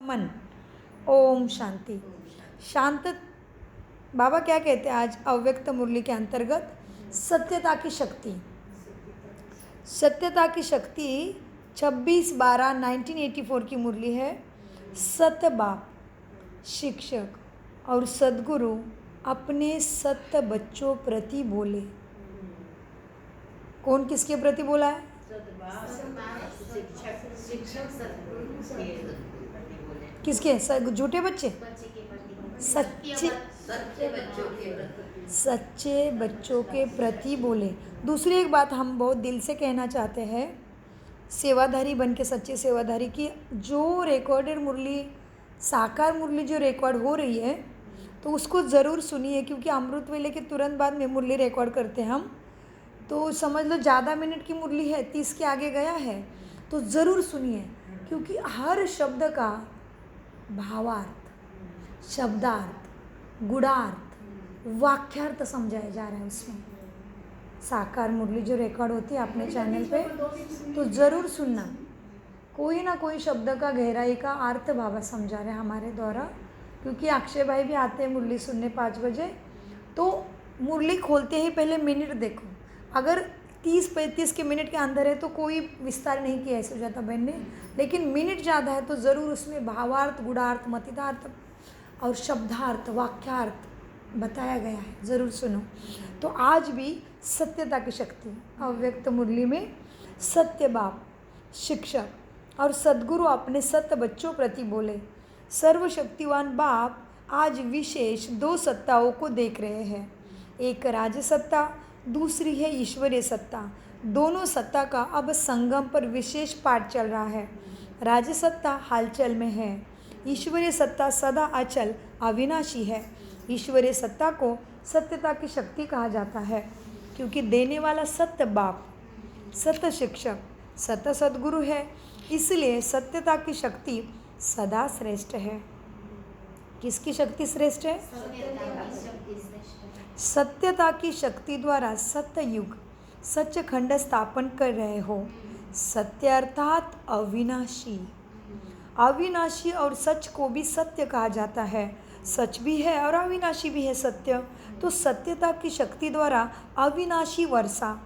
मन। ओम शांति। शांत बाबा क्या कहते हैं आज अव्यक्त मुरली के अंतर्गत? सत्यता की शक्ति। सत्यता की शक्ति 26/12/1984 की मुरली है। सत्य बाप शिक्षक और सद्गुरु अपने सत्य बच्चों प्रति बोले। कौन किसके प्रति बोला है? किसके? झूठे बच्चे? सच्चे बच्चों के प्रति बोले। दूसरी एक बात हम बहुत दिल से कहना चाहते हैं, सेवाधारी बन के सच्चे सेवाधारी की जो रिकॉर्डेड मुरली, साकार मुरली जो रिकॉर्ड हो रही है तो उसको ज़रूर सुनिए, क्योंकि अमृत वेले के तुरंत बाद में मुरली रिकॉर्ड करते हैं हम। तो समझ लो ज़्यादा मिनट की मुरली है, 30 के आगे गया है, तो ज़रूर सुनिए, क्योंकि हर शब्द का भावार्थ, शब्दार्थ, गुणार्थ, वाक्यार्थ समझाया जा रहा है उसमें। साकार मुरली जो रिकॉर्ड होती है अपने चैनल पे, तो ज़रूर सुनना। कोई ना कोई शब्द का गहराई का अर्थ बाबा समझा रहे हैं हमारे द्वारा, क्योंकि अक्षय भाई भी आते हैं मुरली सुनने 5 बजे। तो मुरली खोलते ही पहले मिनट देखो, अगर 30-35 के मिनट के अंदर है तो कोई विस्तार नहीं किया है सुजाता बहन ने, लेकिन मिनट ज़्यादा है तो ज़रूर उसमें भावार्थ, गुणार्थ, मतितार्थ और शब्दार्थ, वाक्यार्थ बताया गया है, ज़रूर सुनो। तो आज भी सत्यता की शक्ति अव्यक्त मुरली में सत्य बाप शिक्षक और सद्गुरु अपने सत्य बच्चों प्रति बोले। सर्वशक्तिवान बाप आज विशेष 2 सत्ताओं को देख रहे हैं, एक राज सत्ता, दूसरी है ईश्वरीय सत्ता। दोनों सत्ता का अब संगम पर विशेष पाठ चल रहा है। राज सत्ता हालचल में है, ईश्वरीय सत्ता सदा अचल अविनाशी है। ईश्वरीय सत्ता को सत्यता की शक्ति कहा जाता है, क्योंकि देने वाला सत्य बाप, सत्य शिक्षक, सत्य सद्गुरु है, इसलिए सत्यता की शक्ति सदा श्रेष्ठ है। किसकी शक्ति श्रेष्ठ है? सत्यता की शक्ति द्वारा सत्य युग, सच्चखंड स्थापन कर रहे हो। सत्य अर्थात अविनाशी। अविनाशी और सच को भी सत्य कहा जाता है। सच भी है और अविनाशी भी है सत्य। तो सत्यता की शक्ति द्वारा अविनाशी वर्षा,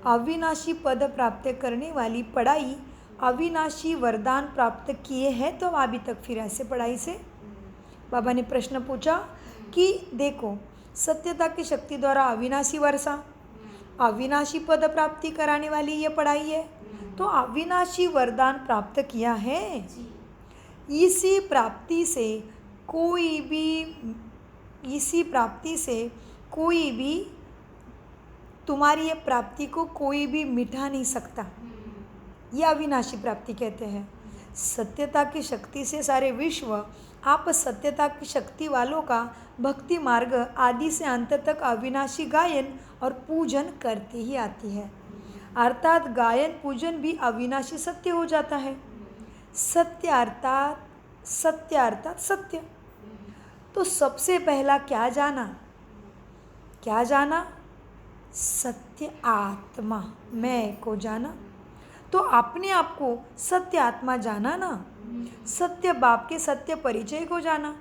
अविनाशी पद प्राप्त करने वाली पढ़ाई, अविनाशी वरदान प्राप्त किए हैं। तो अभी तक फिर ऐसे पढ़ाई से बाबा ने प्रश्न पूछा कि देखो, सत्यता की शक्ति द्वारा अविनाशी वर्षा, अविनाशी पद प्राप्ति कराने वाली ये पढ़ाई है, तो अविनाशी वरदान प्राप्त किया है। इसी प्राप्ति से कोई भी तुम्हारी ये प्राप्ति को कोई भी मिटा नहीं सकता। यह अविनाशी प्राप्ति कहते हैं। सत्यता की शक्ति से सारे विश्व आप सत्यता की शक्ति वालों का भक्ति मार्ग आदि से अंत तक अविनाशी गायन और पूजन करते ही आती है, अर्थात गायन पूजन भी अविनाशी सत्य हो जाता है। सत्य अर्थात सत्य। तो सबसे पहला क्या जाना? सत्य आत्मा, मैं को जाना। तो अपने आप को सत्य आत्मा जाना ना, सत्य बाप के सत्य परिचय को जाना।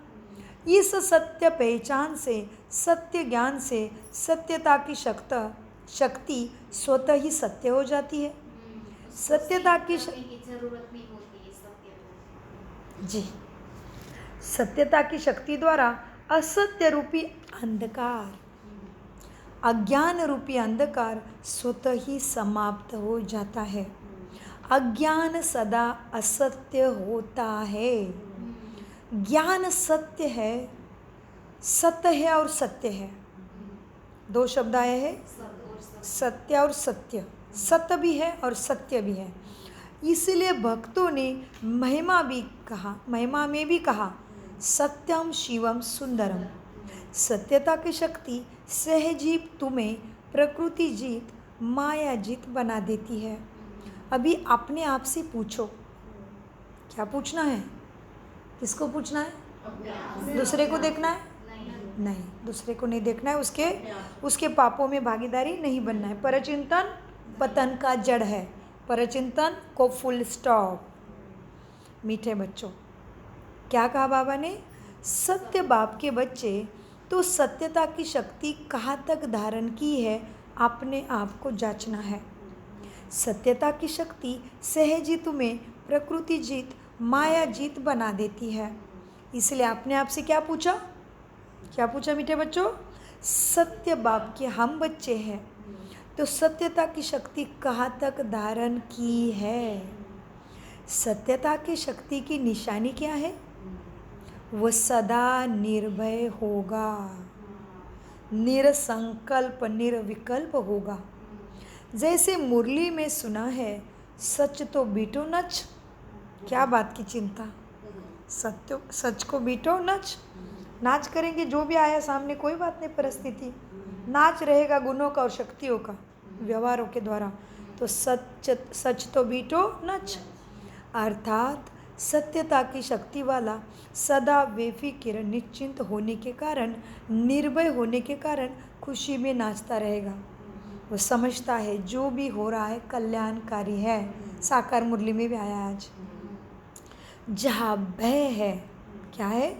इस सत्य पहचान से, सत्य ज्ञान से सत्यता की शक्ति स्वतः ही सत्य हो जाती है। सत्यता की जरूरत नहीं होती है जी। सत्यता की शक्ति द्वारा असत्य रूपी अंधकार, अज्ञान रूपी अंधकार स्वतः ही समाप्त हो जाता है। अज्ञान सदा असत्य होता है। ज्ञान सत्य है, सत्य है और सत्य है। 2 शब्द आए हैं, सत्य और सत्य। सत्य भी है और सत्य भी है। इसलिए भक्तों ने महिमा में भी कहा सत्यम शिवम सुंदरम। सत्यता की शक्ति सहजीव तुम्हें प्रकृति जीत, माया जीत बना देती है। अभी अपने आप से पूछो, क्या पूछना है? किसको पूछना है? दूसरे को देखना है? नहीं, दूसरे को नहीं देखना है। उसके पापों में भागीदारी नहीं बनना है। परचिंतन पतन का जड़ है। परचिंतन को फुल स्टॉप। मीठे बच्चों, क्या कहा बाबा ने? सत्य बाप के बच्चे तो सत्यता की शक्ति कहाँ तक धारण की है, अपने आप को जांचना है। सत्यता की शक्ति सहज ही तुम्हें प्रकृति जीत, माया जीत बना देती है। इसलिए आपने आपसे क्या पूछा? क्या पूछा मीठे बच्चों? सत्य बाप के हम बच्चे हैं, तो सत्यता की शक्ति कहाँ तक धारण की है? सत्यता की शक्ति की निशानी क्या है? वह सदा निर्भय होगा, निरसंकल्प निर्विकल्प होगा। जैसे मुरली में सुना है, सच तो बीटो नच। क्या बात की चिंता? सत्य सच को बीटो नच। नाच करेंगे, जो भी आया सामने कोई बात नहीं, परिस्थिति नाच रहेगा गुणों का और शक्तियों का, व्यवहारों के द्वारा। तो सच तो बीटो नच, अर्थात सत्यता की शक्ति वाला सदा बेफिक्र निश्चिंत होने के कारण, निर्भय होने के कारण खुशी में नाचता रहेगा। वो समझता है जो भी हो रहा है कल्याणकारी है। साकार मुरली में भी आया आज। जहाँ भय है, क्या है?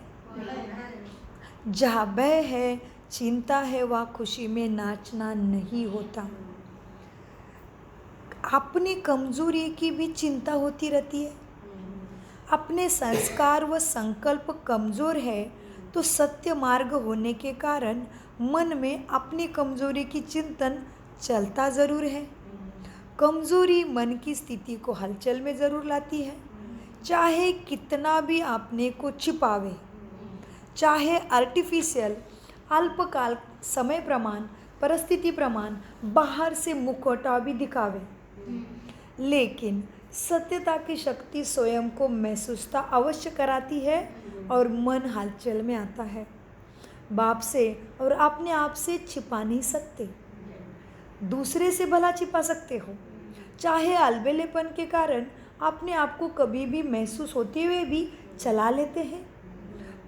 जहाँ भय है, चिंता है, वहाँ खुशी में नाचना नहीं होता। अपनी कमजोरी की भी चिंता होती रहती है। अपने संस्कार व संकल्प कमजोर है, तो सत्य मार्ग होने के कारण मन में अपनी कमजोरी की चिंतन चलता ज़रूर है। कमजोरी मन की स्थिति को हलचल में ज़रूर लाती है। चाहे कितना भी अपने को छिपावे, चाहे आर्टिफिशियल अल्पकाल समय प्रमाण परिस्थिति प्रमाण बाहर से मुखौटा भी दिखावे, लेकिन सत्यता की शक्ति स्वयं को महसूसता अवश्य कराती है और मन हलचल में आता है। बाप से और अपने आप से छिपा नहीं सकते, दूसरे से भला छिपा सकते हो। चाहे अलबेलेपन के कारण अपने आप को कभी भी महसूस होते हुए भी चला लेते हैं,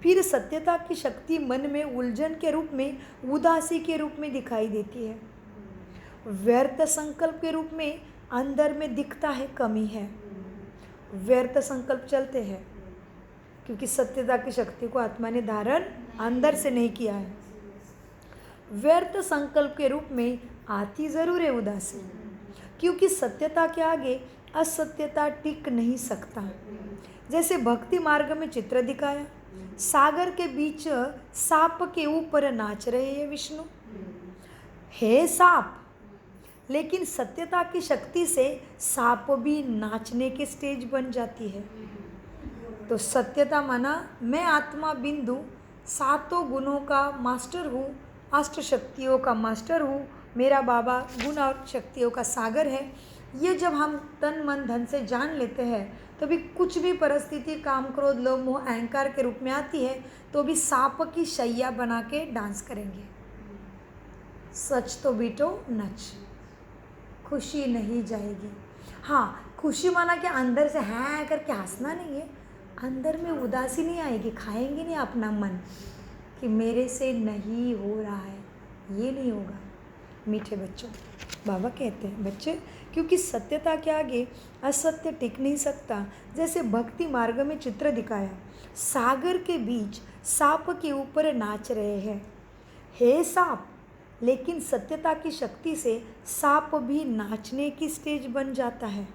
फिर सत्यता की शक्ति मन में उलझन के रूप में, उदासी के रूप में दिखाई देती है। व्यर्थ संकल्प के रूप में अंदर में दिखता है कमी है। व्यर्थ संकल्प चलते हैं क्योंकि सत्यता की शक्ति को आत्मा ने धारण अंदर से नहीं किया है। व्यर्थ संकल्प के रूप में आती जरूर है उदासी, क्योंकि सत्यता के आगे असत्यता टिक नहीं सकता। जैसे भक्ति मार्ग में चित्र दिखाया, सागर के बीच सांप के ऊपर नाच रहे हैं विष्णु। हे सांप, लेकिन सत्यता की शक्ति से सांप भी नाचने के स्टेज बन जाती है। तो सत्यता माना मैं आत्मा बिंदु सातों गुणों का मास्टर हूँ, अष्ट शक्तियों का मास्टर हूँ, मेरा बाबा गुण और शक्तियों का सागर है। ये जब हम तन मन धन से जान लेते हैं, तो भी कुछ भी परिस्थिति काम क्रोध लोभ मोह अहंकार के रूप में आती है, तो भी सांप की शैया बना के डांस करेंगे। सच तो बीटो नच, खुशी नहीं जाएगी। हाँ, खुशी माना कि अंदर से हैं करके हंसना नहीं है, अंदर में उदासी नहीं आएगी, खाएंगे नहीं अपना मन कि मेरे से नहीं हो रहा है, ये नहीं होगा। मीठे बच्चों, बाबा कहते हैं बच्चे, क्योंकि सत्यता के आगे असत्य टिक नहीं सकता। जैसे भक्ति मार्ग में चित्र दिखाया, सागर के बीच सांप के ऊपर नाच रहे हैं। हे सांप, लेकिन सत्यता की शक्ति से सांप भी नाचने की स्टेज बन जाता है।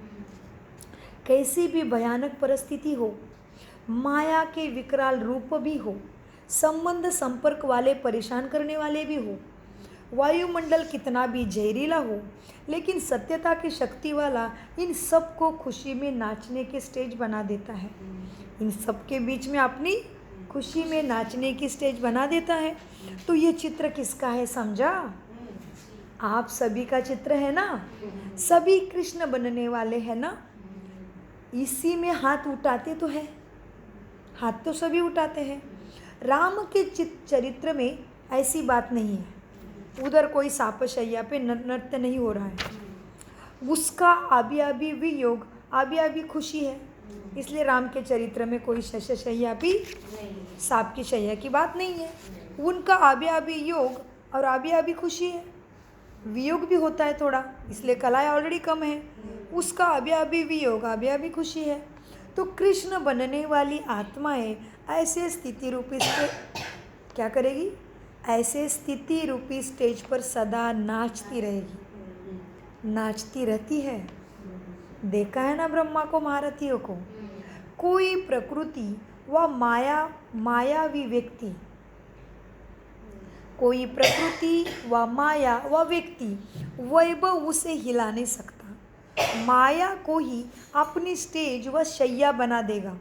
कैसी भी भयानक परिस्थिति हो, माया के विकराल रूप भी हो, संबंध संपर्क वाले परेशान करने वाले भी हो, वायुमंडल कितना भी जहरीला हो, लेकिन सत्यता की शक्ति वाला इन सब को खुशी में नाचने के स्टेज बना देता है। इन सब के बीच में अपनी खुशी में नाचने की स्टेज बना देता है। तो ये चित्र किसका है समझा? आप सभी का चित्र है ना, सभी कृष्ण बनने वाले हैं ना। इसी में हाथ उठाते तो है, हाथ तो सभी उठाते हैं। राम के चरित्र में ऐसी बात नहीं है, उधर कोई सांप शैया पे नृत्य नहीं हो रहा है, उसका अभी अभी वियोग, अभी अभी खुशी है। इसलिए राम के चरित्र में कोई शैया भी सांप की शैया की बात नहीं है। उनका अभी अभी योग और अभी अभी खुशी है। वियोग भी होता है थोड़ा, इसलिए कलाएं ऑलरेडी कम है, उसका अभी अभी वियोग, अभी अभी खुशी है। तो कृष्ण बनने वाली आत्माएं ऐसे स्थिति रूपी क्या करेगी? ऐसे स्थिति रूपी स्टेज पर सदा नाचती रहेगी, नाचती रहती है। देखा है ना ब्रह्मा को, महारथियों को। कोई प्रकृति व मायावी व्यक्ति, कोई प्रकृति व माया व व्यक्ति वैभव उसे हिला नहीं सकता। माया को ही अपनी स्टेज व शैया बना देगा।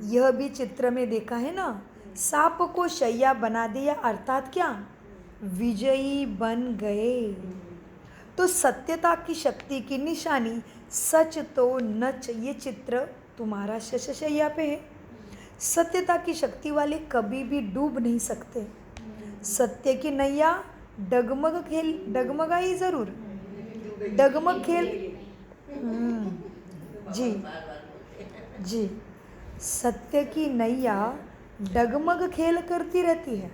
यह भी चित्र में देखा है ना, सांप को शैया बना दिया, अर्थात क्या? विजयी बन गए। तो सत्यता की शक्ति की निशानी सच तो नच, ये चित्र तुम्हारा शैया पे है। सत्यता की शक्ति वाले कभी भी डूब नहीं सकते। सत्य की नैया डगमगाई जरूर, डगमग खेल। जी जी, सत्य की नैया डगमग खेल करती रहती है,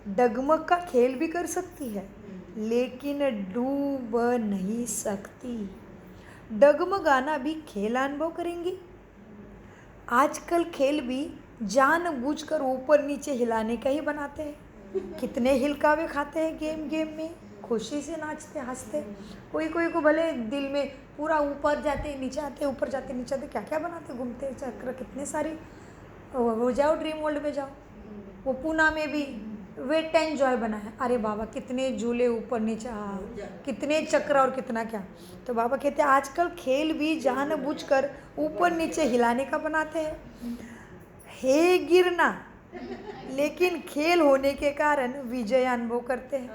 डगमग का खेल भी कर सकती है, लेकिन डूब नहीं सकती। डगमगाना भी खेल अनुभव करेंगी। आजकल खेल भी जानबूझकर ऊपर नीचे हिलाने का ही बनाते हैं। कितने हिलकावे खाते हैं गेम में, खुशी से नाचते हंसते। कोई को भले दिल में पूरा ऊपर जाते नीचे आते, ऊपर जाते नीचे आते, क्या क्या बनाते, घूमते चक्र कितने सारे। वो जाओ ड्रीम वर्ल्ड में जाओ, वो पूना में भी वेट एंड जॉय बना है। अरे बाबा कितने झूले ऊपर नीचे, कितने चक्र और कितना क्या। तो बाबा कहते हैं आजकल खेल भी जानबूझकर ऊपर नीचे हिलाने का बनाते हैं। हे गिरना, लेकिन खेल होने के कारण विजय अनुभव करते हैं।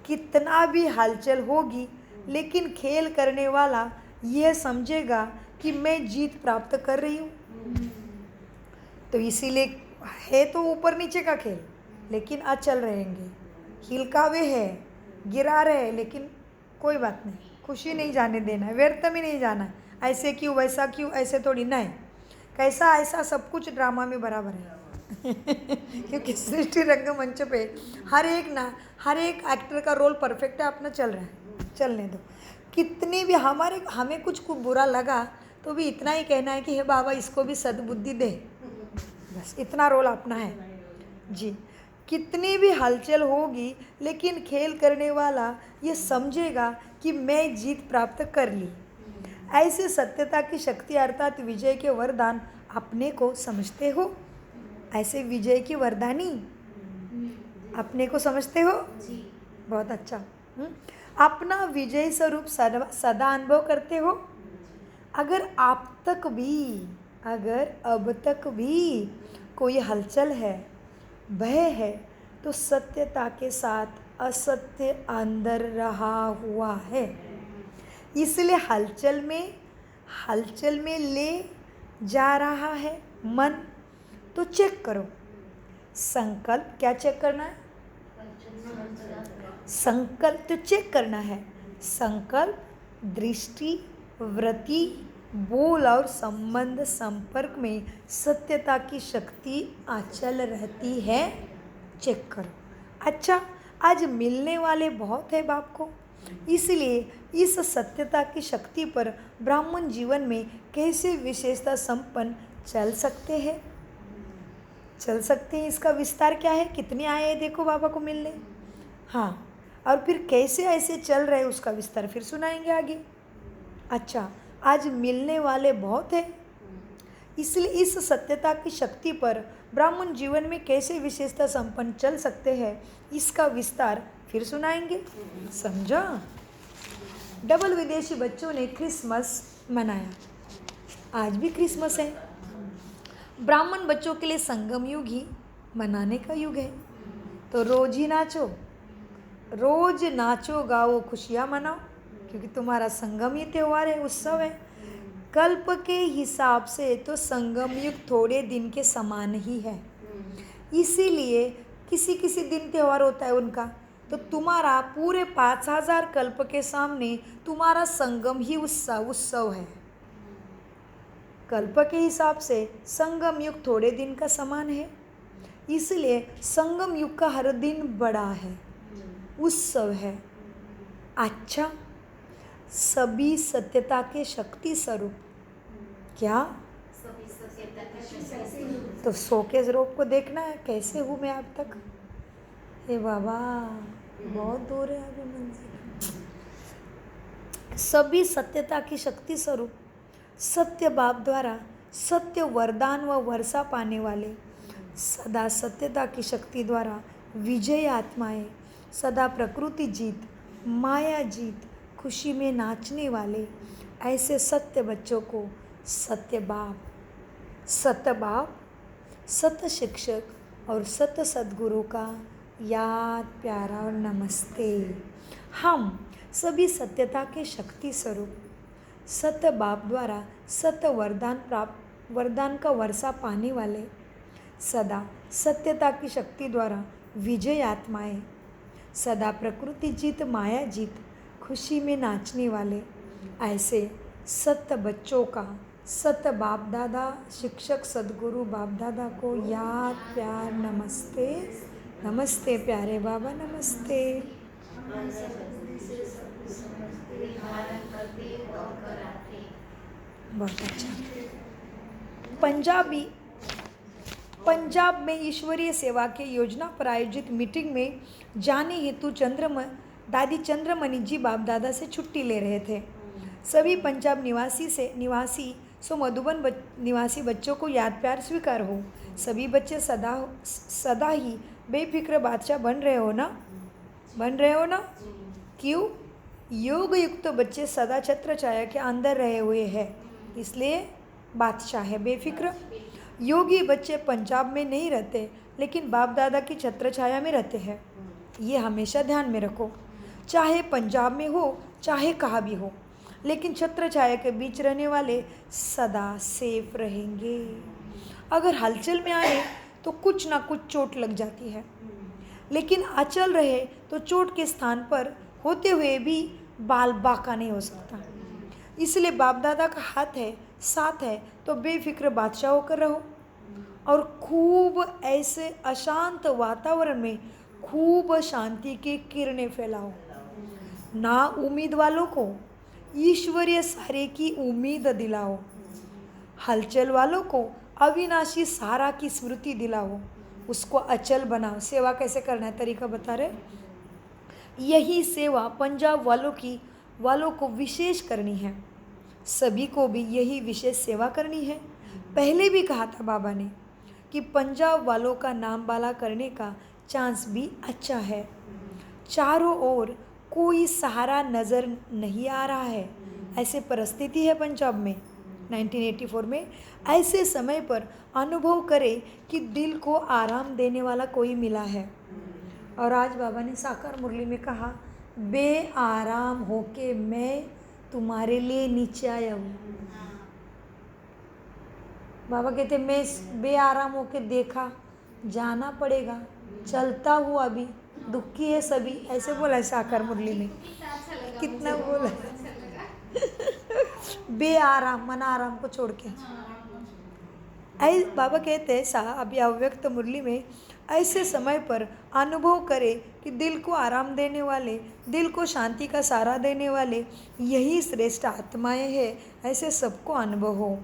कितना भी हलचल होगी, लेकिन खेल करने वाला यह समझेगा कि मैं जीत प्राप्त कर रही हूँ। तो इसीलिए है तो ऊपर नीचे का खेल, लेकिन अचल रहेंगे, हिलकावे है, गिरा रहे, लेकिन कोई बात नहीं, खुशी नहीं जाने देना है, व्यर्थ में नहीं जाना है। ऐसे क्यों, वैसा क्यों, ऐसे थोड़ी नहीं, कैसा ऐसा सब कुछ ड्रामा में बराबर है। क्योंकि सृष्टि रंगमंच पे हर एक एक्टर का रोल परफेक्ट है, अपना चल रहा है, चलने दो। कितनी भी हमें कुछ बुरा लगा तो भी इतना ही कहना है कि हे बाबा इसको भी सद्बुद्धि दे, बस इतना रोल अपना है जी। कितनी भी हलचल होगी, लेकिन खेल करने वाला ये समझेगा कि मैं जीत प्राप्त कर ली। ऐसे सत्यता की शक्ति अर्थात विजय के वरदान अपने को समझते हो? ऐसे विजय की वरदानी अपने को समझते हो? बहुत अच्छा। अपना विजय स्वरूप सदा अनुभव करते हो? अगर अब तक भी कोई हलचल है, भय है, तो सत्यता के साथ असत्य अंदर रहा हुआ है। इसलिए हलचल में ले जा रहा है मन, तो चेक करो। संकल्प क्या चेक करना है? संकल्प तो चेक करना है। संकल्प, दृष्टि, वृत्ति, बोल और संबंध संपर्क में सत्यता की शक्ति अचल रहती है, चेक करो। अच्छा, आज मिलने वाले बहुत है बाप को, इसलिए इस सत्यता की शक्ति पर ब्राह्मण जीवन में कैसे विशेषता संपन्न चल सकते हैं, इसका विस्तार क्या है? कितने आए हैं देखो बाबा को मिलने, हाँ, और फिर कैसे ऐसे चल रहे हैं उसका विस्तार फिर सुनाएंगे आगे। अच्छा, आज मिलने वाले बहुत हैं, इसलिए इस सत्यता की शक्ति पर ब्राह्मण जीवन में कैसे विशेषता संपन्न चल सकते हैं, इसका विस्तार फिर सुनाएंगे। समझा? डबल विदेशी बच्चों ने क्रिसमस मनाया, आज भी क्रिसमस है। ब्राह्मण बच्चों के लिए संगम युग ही मनाने का युग है। तो रोज ही नाचो, रोज नाचो गाओ, खुशियाँ मनाओ, क्योंकि तुम्हारा संगम ही त्यौहार है, उत्सव है। कल्प के हिसाब से तो संगम युग थोड़े दिन के समान ही है, इसीलिए किसी दिन त्यौहार होता है उनका। तो तुम्हारा पूरे 5000 कल्प के सामने तुम्हारा संगम ही उत्सव है। कल्प के हिसाब से संगम युग थोड़े दिन का समान है, इसलिए संगम युग का हर दिन बड़ा है, उत्सव है। अच्छा, सभी सत्यता के शक्ति स्वरूप क्या? तो शोकेस रोप को देखना है कैसे हूँ मैं अब तक। हे बाबा, बहुत दूर है अभी मंजिल। सभी सत्यता की शक्ति स्वरूप, सत्य बाप द्वारा सत्य वरदान व वर्षा पाने वाले, सदा सत्यता की शक्ति द्वारा विजय आत्माएं, सदा प्रकृति जीत, माया जीत, खुशी में नाचने वाले ऐसे सत्य बच्चों को सत्य बाप, सत्य शिक्षक और सत्य सद्गुरु का याद, प्यारा और नमस्ते। हम सभी सत्यता के शक्ति स्वरूप, सत्य बाप द्वारा सत्य वरदान का वर्षा पाने वाले, सदा सत्यता की शक्ति द्वारा विजय आत्माएं, सदा प्रकृति जीत, माया जीत, खुशी में नाचने वाले ऐसे सत्य बच्चों का सत्य बाप दादा, शिक्षक सद्गुरु बाप दादा को याद, प्यार, नमस्ते। नमस्ते प्यारे बाबा, नमस्ते। बहुत अच्छा। पंजाब में ईश्वरीय सेवा के योजना पर आयोजित मीटिंग में जाने हेतु दादी चंद्रमणि जी बाप दादा से छुट्टी ले रहे थे। सभी पंजाब निवासी मधुबन निवासी बच्चों को याद प्यार स्वीकार हो। सभी बच्चे सदा ही बेफिक्र बादशाह बन रहे हो ना? क्यों? योग युक्त बच्चे सदा छत्र छाया के अंदर रहे हुए हैं, इसलिए बादशाह है बेफिक्र। योगी बच्चे पंजाब में नहीं रहते, लेकिन बाप दादा की छत्र छाया में रहते हैं। ये हमेशा ध्यान में रखो, चाहे पंजाब में हो चाहे कहाँ भी हो, लेकिन छत्र छाया के बीच रहने वाले सदा सेफ रहेंगे। अगर हलचल में आए तो कुछ ना कुछ चोट लग जाती है, लेकिन अचल रहे तो चोट के स्थान पर होते हुए भी बाल बांका नहीं हो सकता। इसलिए बाप दादा का साथ है तो बेफिक्र बादशाह होकर रहो और खूब ऐसे अशांत वातावरण में खूब शांति की किरणें फैलाओ। ना उम्मीद वालों को ईश्वरीय सारे की उम्मीद दिलाओ, हलचल वालों को अविनाशी सारा की स्मृति दिलाओ, उसको अचल बनाओ। सेवा कैसे करना है तरीका बता रहे। यही सेवा पंजाब वालों को विशेष करनी है, सभी को भी यही विशेष सेवा करनी है। पहले भी कहा था बाबा ने कि पंजाब वालों का नाम बाला करने का चांस भी अच्छा है। चारों ओर कोई सहारा नज़र नहीं आ रहा है, ऐसे परिस्थिति है पंजाब में 1984 में। ऐसे समय पर अनुभव करें कि दिल को आराम देने वाला कोई मिला है। और आज बाबा ने साकार मुरली में कहा, बेआराम होके मैं तुम्हारे लिए नीचे आया हूँ। बाबा कहते मैं बेआराम होके देखा, जाना पड़ेगा, चलता हूँ अभी, दुखी है सभी, ऐसे बोला है साकार मुरली में। कितना बोला बेआराम, मन आराम को छोड़ के। बाबा कहते हैं अभी अव्यक्त मुरली में, ऐसे समय पर अनुभव करें कि दिल को आराम देने वाले, दिल को शांति का सहारा देने वाले यही श्रेष्ठ आत्माएं हैं, ऐसे सबको अनुभव हो।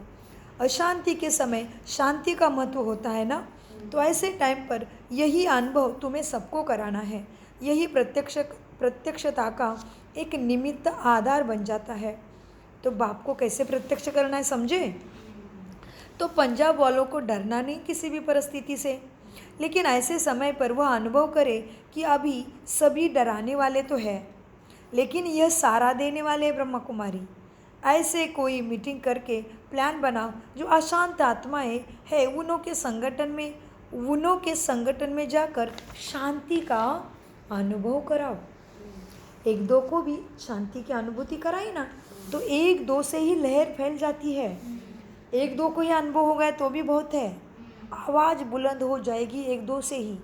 अशांति के समय शांति का महत्व होता है ना, तो ऐसे टाइम पर यही अनुभव तुम्हें सबको कराना है। यही प्रत्यक्षता का एक निमित्त आधार बन जाता है। तो बाप को कैसे प्रत्यक्ष करना है समझे? तो पंजाब वालों को डरना नहीं किसी भी परिस्थिति से, लेकिन ऐसे समय पर वह अनुभव करे कि अभी सभी डराने वाले तो है, लेकिन यह सहारा देने वाले ब्रह्मा कुमारी। ऐसे कोई मीटिंग करके प्लान बनाओ जो अशांत आत्माएं है, उनों के संगठन में जाकर शांति का अनुभव कराओ। एक दो को भी शांति की अनुभूति कराई ना, तो एक दो से ही लहर फैल जाती है। एक दो को ही अनुभव हो गया तो भी बहुत है, आवाज़ बुलंद हो जाएगी एक दो से ही।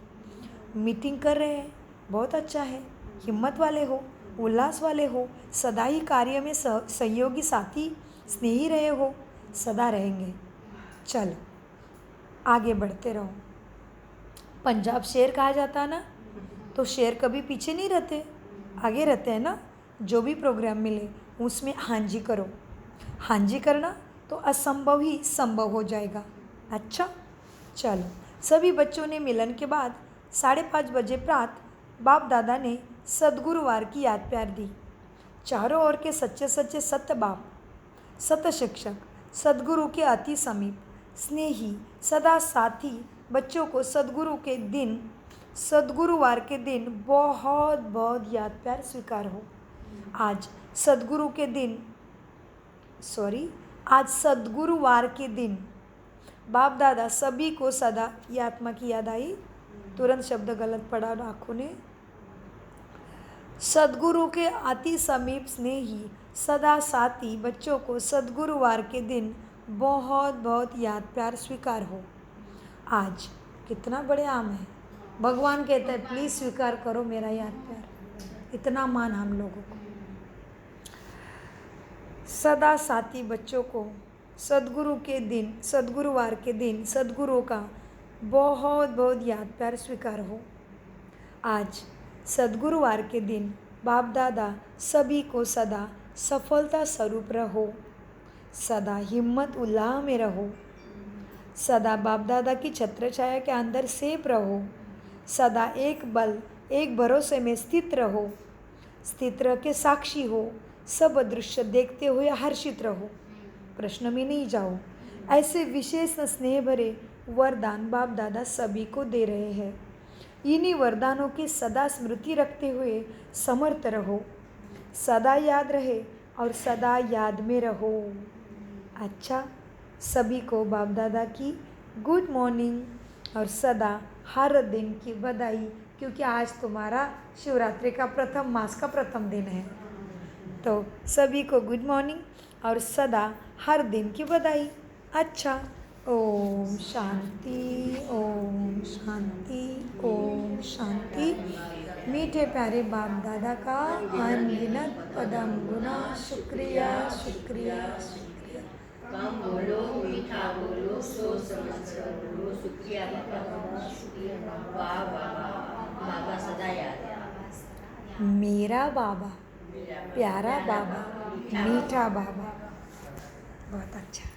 मीटिंग कर रहे हैं, बहुत अच्छा है, हिम्मत वाले हो, उल्लास वाले हो, सदा ही कार्य में सहयोगी साथी स्नेही रहे हो, सदा रहेंगे। चलो आगे बढ़ते रहो। पंजाब शेर कहा जाता है ना, तो शेर कभी पीछे नहीं रहते, आगे रहते हैं ना। जो भी प्रोग्राम मिले उसमें हाँ जी करो। हाँ जी करना तो असंभव ही संभव हो जाएगा। अच्छा, चलो। सभी बच्चों ने मिलन के बाद 5:30 बजे प्रात बाप दादा ने सद्गुरुवार की याद प्यार दी। चारों ओर के सच्चे सच्चे सत्य बाप, सत्य शिक्षक, सद्गुरु के अति समीप स्नेही सदा साथी बच्चों को सद्गुरुवार के दिन बहुत बहुत याद प्यार स्वीकार हो। आज सद्गुरुवार के दिन बाप दादा सभी को सदा, ये आत्मा की याद आई, तुरंत शब्द गलत पढ़ा आँखों ने। सद्गुरु के अति समीप स्नेही सदा साथी बच्चों को सद्गुरुवार के दिन बहुत बहुत याद प्यार स्वीकार हो। आज कितना बड़े आम है, भगवान कहते हैं प्लीज़ स्वीकार करो मेरा याद प्यार। इतना मान हम लोगों को। सदा साथी बच्चों को सद्गुरुवार के दिन सद्गुरु का बहुत बहुत याद प्यार स्वीकार हो। आज सद्गुरुवार के दिन बाप दादा सभी को सदा सफलता स्वरूप रहो, सदा हिम्मत उल्लाह में रहो, सदा बाप दादा की छत्र छाया के अंदर सेफ रहो, सदा एक भरोसे में स्थित रहो, स्थित रह के साक्षी हो, सब दृश्य देखते हुए हर्षित रहो, प्रश्न में नहीं जाओ। ऐसे विशेष स्नेह भरे वरदान बाप दादा सभी को दे रहे हैं। इन्हीं वरदानों की सदा स्मृति रखते हुए समर्थ रहो, सदा याद रहे और सदा याद में रहो। अच्छा, सभी को बाप दादा की गुड मॉर्निंग और सदा हर दिन की बधाई, क्योंकि आज तुम्हारा शिवरात्रि का प्रथम मास का प्रथम दिन है। तो सभी को गुड मॉर्निंग और सदा हर दिन की बधाई। अच्छा, ओम शांति, ओम शांति, ओम शांति। मीठे प्यारे बाप दादा का अनगिनत पदम गुना शुक्रिया शुक्रिया शुक्रिया। कम बोलो, मीठा बोलो, सोच समझ कर बोलो। शुक्रिया बाबा, शुक्रिया बाबा, बाबा सदा याद है। मेरा बाबा, प्यारा बाबा, मीठा बाबा। बहुत अच्छा।